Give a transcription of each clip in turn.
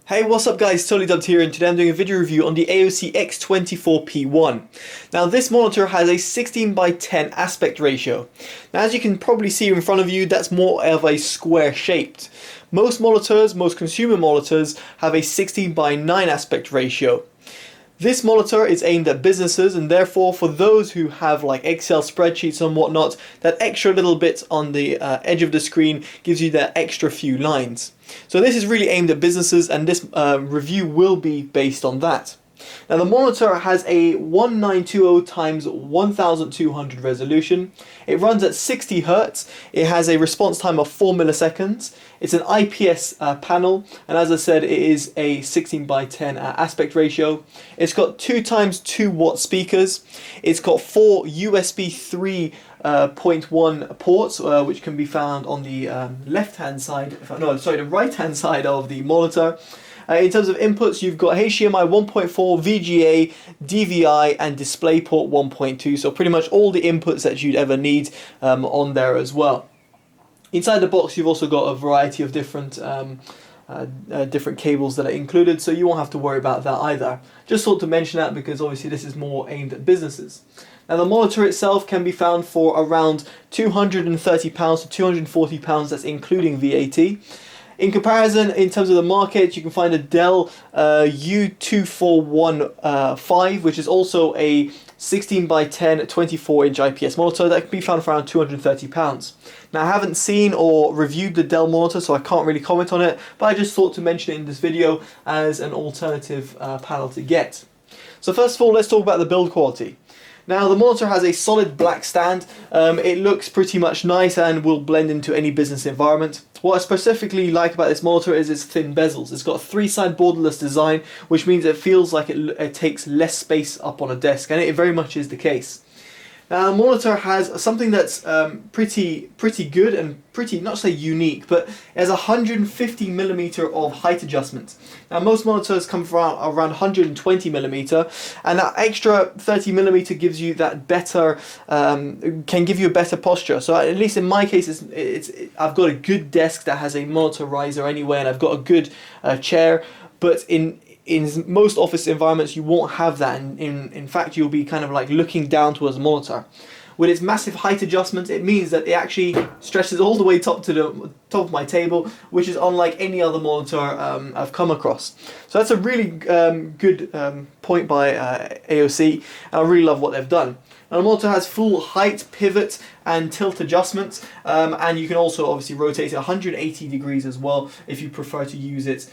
Hey, what's up guys, TotallyDubbed here, and today I'm doing a video review on the AOC X24P1. Now this monitor has a 16:10 aspect ratio. Now as you can probably see in front of you, that's more of a square shaped. Most monitors, most consumer monitors, have a 16:9 aspect ratio. This monitor is aimed at businesses, and therefore for those who have like Excel spreadsheets and whatnot, that extra little bit on the edge of the screen gives you that extra few lines. So this is really aimed at businesses, and this review will be based on that. Now the monitor has a 1920 x 1200 resolution. It runs at 60 Hz. It has a response time of 4 milliseconds. It's an IPS panel, and as I said, it is a 16:10 aspect ratio. It's got 2x2 watt speakers. It's got 4 USB 3.1 ports, which can be found on the left-hand side. The right-hand side of the monitor. In terms of inputs, you've got HDMI 1.4, VGA, DVI, and DisplayPort 1.2. So pretty much all the inputs that you'd ever need on there as well. Inside the box, you've also got a variety of different cables that are included, so you won't have to worry about that either. Just thought to mention that because obviously this is more aimed at businesses. Now the monitor itself can be found for around £230 to £240, that's including VAT. In comparison, in terms of the market, you can find a Dell U2415, which is also a 16:10 24-inch IPS monitor that can be found for around £230. Now I haven't seen or reviewed the Dell monitor, so I can't really comment on it, but I just thought to mention it in this video as an alternative panel to get. So first of all, let's talk about the build quality. Now the monitor has a solid black stand. It looks pretty much nice and will blend into any business environment. What I specifically like about this monitor is its thin bezels. It's got a 3-side borderless design, which means it feels like it takes less space up on a desk, and it very much is the case. Now the monitor has something that's pretty good and pretty, not to say unique, but it has 150mm of height adjustment. Now most monitors come from around 120mm, and that extra 30mm gives you that better, can give you a better posture. So at least in my case, I've got a good desk that has a monitor riser anyway, and I've got a good chair, but in most office environments you won't have that, and in fact you'll be kind of like looking down towards the monitor. With its massive height adjustment, it means that it actually stretches all the way top to the top of my table, which is unlike any other monitor I've come across. So that's a really good point by AOC, and I really love what they've done. Now the monitor has full height, pivot, and tilt adjustments, and you can also obviously rotate it 180 degrees as well if you prefer to use it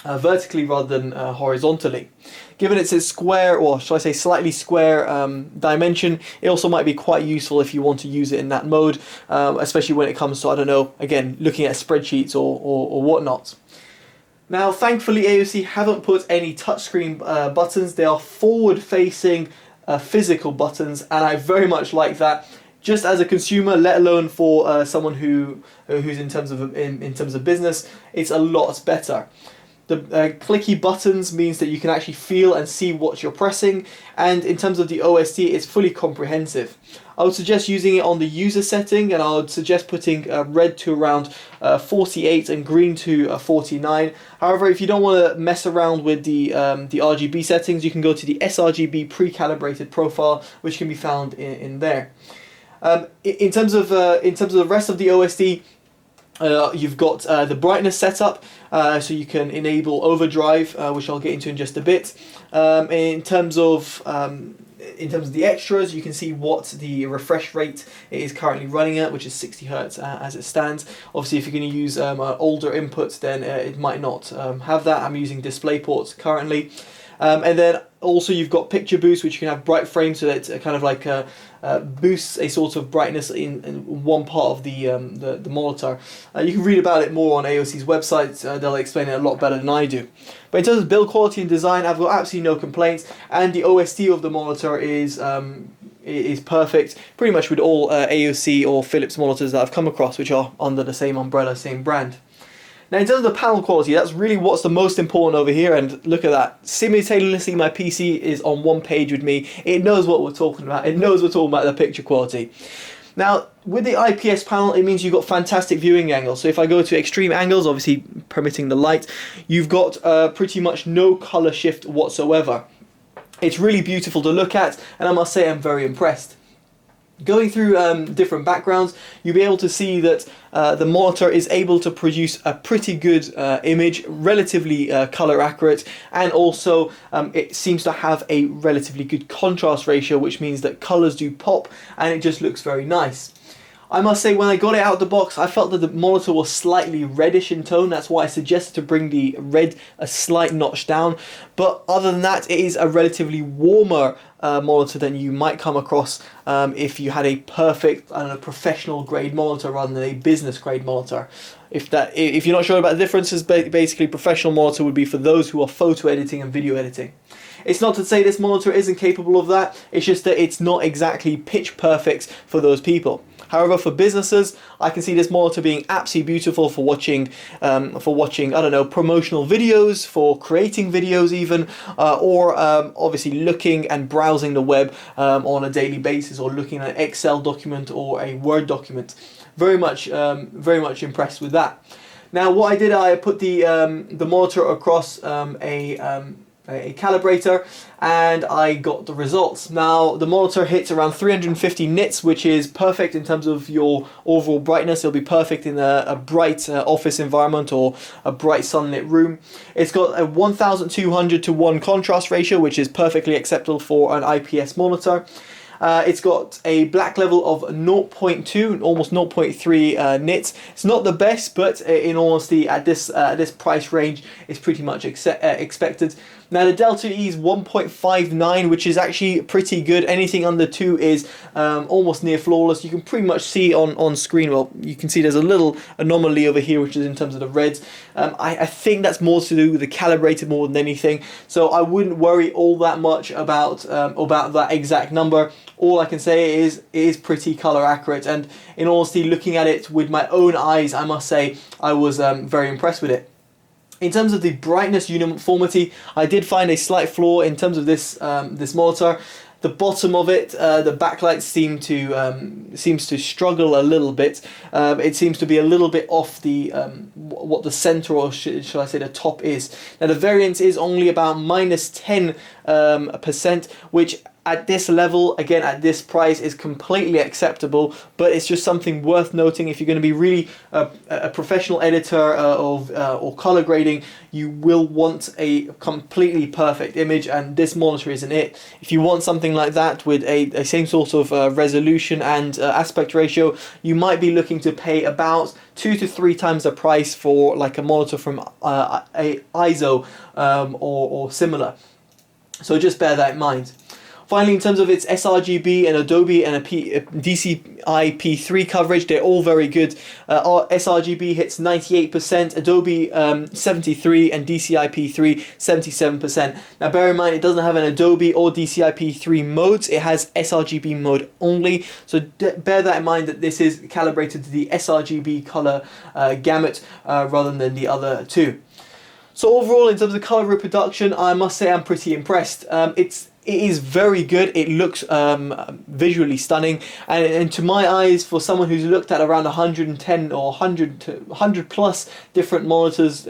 vertically rather than horizontally. Given it's a square, or shall I say slightly square dimension, it also might be quite useful if you want to use it in that mode, especially when it comes to, I don't know, again, looking at spreadsheets or whatnot. Now thankfully AOC haven't put any touchscreen buttons. They are forward-facing physical buttons, and I very much like that. Just as a consumer, let alone for someone who's in terms of business, it's a lot better. The clicky buttons means that you can actually feel and see what you're pressing, and in terms of the OSD, it's fully comprehensive. I would suggest using it on the user setting, and I would suggest putting red to around 48 and green to 49. However, if you don't want to mess around with the RGB settings, you can go to the sRGB pre-calibrated profile, which can be found in there. In terms of the rest of the OSD, you've got the brightness setup, so you can enable overdrive, which I'll get into in just a bit. In terms of the extras, you can see what the refresh rate is currently running at, which is 60 Hz as it stands. Obviously, if you're going to use older inputs, then it might not have that. I'm using DisplayPort currently. And then also you've got picture boost, which you can have bright frame, so that it kind of like boosts a sort of brightness in one part of the monitor. You can read about it more on AOC's website. They'll explain it a lot better than I do. But in terms of build quality and design, I've got absolutely no complaints, and the OSD of the monitor is perfect, pretty much with all AOC or Philips monitors that I've come across, which are under the same umbrella, same brand. Now in terms of the panel quality, that's really what's the most important over here, and look at that. Simultaneously my PC is on one page with me. It knows what we're talking about. It knows we're talking about the picture quality. Now, with the IPS panel, it means you've got fantastic viewing angles. So if I go to extreme angles, obviously permitting the light, you've got pretty much no color shift whatsoever. It's really beautiful to look at, and I must say I'm very impressed. Going through different backgrounds, you'll be able to see that the monitor is able to produce a pretty good image, relatively color accurate, and also it seems to have a relatively good contrast ratio, which means that colors do pop and it just looks very nice. I must say, when I got it out of the box, I felt that the monitor was slightly reddish in tone. That's why I suggested to bring the red a slight notch down. But other than that, it is a relatively warmer monitor than you might come across if you had a perfect, I don't know, professional grade monitor rather than a business grade monitor. If you're not sure about the differences, basically professional monitor would be for those who are photo editing and video editing. It's not to say this monitor isn't capable of that, it's just that it's not exactly pitch perfect for those people. However, for businesses, I can see this monitor being absolutely beautiful for watching, I don't know, promotional videos, for creating videos even, or obviously looking and browsing the web on a daily basis, or looking at an Excel document or a Word document. Very much impressed with that. Now, what I did, I put the monitor across a calibrator, and I got the results. Now, the monitor hits around 350 nits, which is perfect in terms of your overall brightness. It'll be perfect in a bright office environment or a bright sunlit room. It's got a 1200 to 1 contrast ratio, which is perfectly acceptable for an IPS monitor. It's got a black level of 0.2, almost 0.3 nits. It's not the best, but in honesty, at this price range, it's pretty much expected. Now, the delta E is 1.59, which is actually pretty good. Anything under 2 is almost near flawless. You can pretty much see on screen, well, you can see there's a little anomaly over here, which is in terms of the reds. I think that's more to do with the calibrated more than anything, so I wouldn't worry all that much about that exact number. All I can say is it is pretty color accurate, and in honesty, looking at it with my own eyes, I must say I was very impressed with it. In terms of the brightness uniformity, I did find a slight flaw in terms of this monitor. The bottom of it, the backlight seems to struggle a little bit. It seems to be a little bit off the what the center, or should I say the top is. Now, the variance is only about -10%, which at this level, again at this price, is completely acceptable, but it's just something worth noting. If you're going to be really a professional editor or color grading, you will want a completely perfect image, and this monitor isn't it. If you want something like that with a same sort of resolution and aspect ratio, you might be looking to pay about 2 to 3 times the price for like a monitor from a ISO or similar. So just bear that in mind. Finally, in terms of its sRGB and Adobe and DCI P3 coverage, they're all very good. Our sRGB hits 98%, Adobe 73%, and DCI P3 77%. Now, bear in mind, it doesn't have an Adobe or DCI P3 modes. It has sRGB mode only. So bear that in mind, that this is calibrated to the sRGB color gamut rather than the other two. So overall, in terms of color reproduction, I must say I'm pretty impressed. It is very good. It looks visually stunning, and to my eyes, for someone who's looked at around 110 or 100 plus different monitors,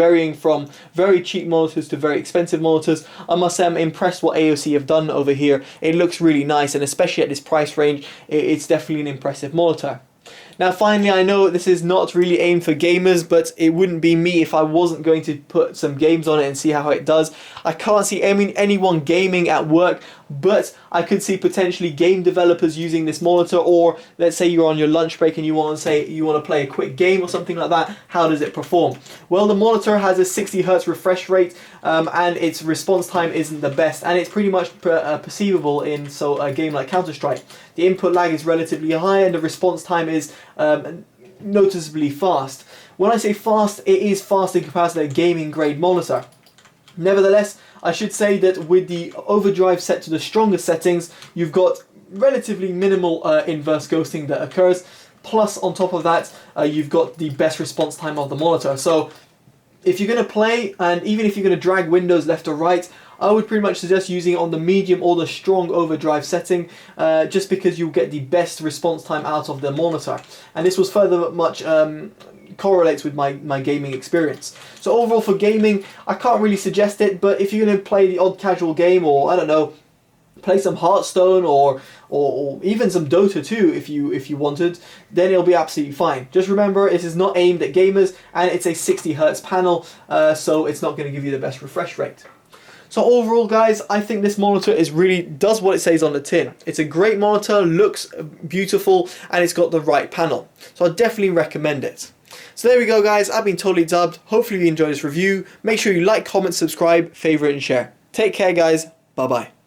varying from very cheap monitors to very expensive monitors, I must say I'm impressed what AOC have done over here. It looks really nice, and especially at this price range, it's definitely an impressive monitor. Now, finally, I know this is not really aimed for gamers, but it wouldn't be me if I wasn't going to put some games on it and see how it does. I can't see anyone gaming at work, but I could see potentially game developers using this monitor, or let's say you're on your lunch break and you want to play a quick game or something like that. How does it perform? Well, the monitor has a 60 Hz refresh rate, and its response time isn't the best, and it's pretty much perceivable in a game like Counter-Strike. The input lag is relatively high, and the response time is noticeably fast. When I say fast, it is fast in comparison to a gaming grade monitor. Nevertheless, I should say that with the overdrive set to the strongest settings, you've got relatively minimal inverse ghosting that occurs. Plus, on top of that, you've got the best response time of the monitor. So if you're going to play, and even if you're going to drag windows left or right, I would pretty much suggest using it on the medium or the strong overdrive setting, just because you'll get the best response time out of the monitor. And this was further much correlates with my gaming experience. So overall for gaming, I can't really suggest it, but if you're going to play the odd casual game, or I don't know, play some Hearthstone or even some Dota 2 if you wanted, then it'll be absolutely fine. Just remember, it is not aimed at gamers, and it's a 60 Hz panel, so it's not going to give you the best refresh rate. So overall, guys, I think this monitor does what it says on the tin. It's a great monitor, looks beautiful, and it's got the right panel. So I definitely recommend it. So there we go, guys. I've been Totally Dubbed. Hopefully you enjoyed this review. Make sure you like, comment, subscribe, favorite, and share. Take care, guys. Bye-bye.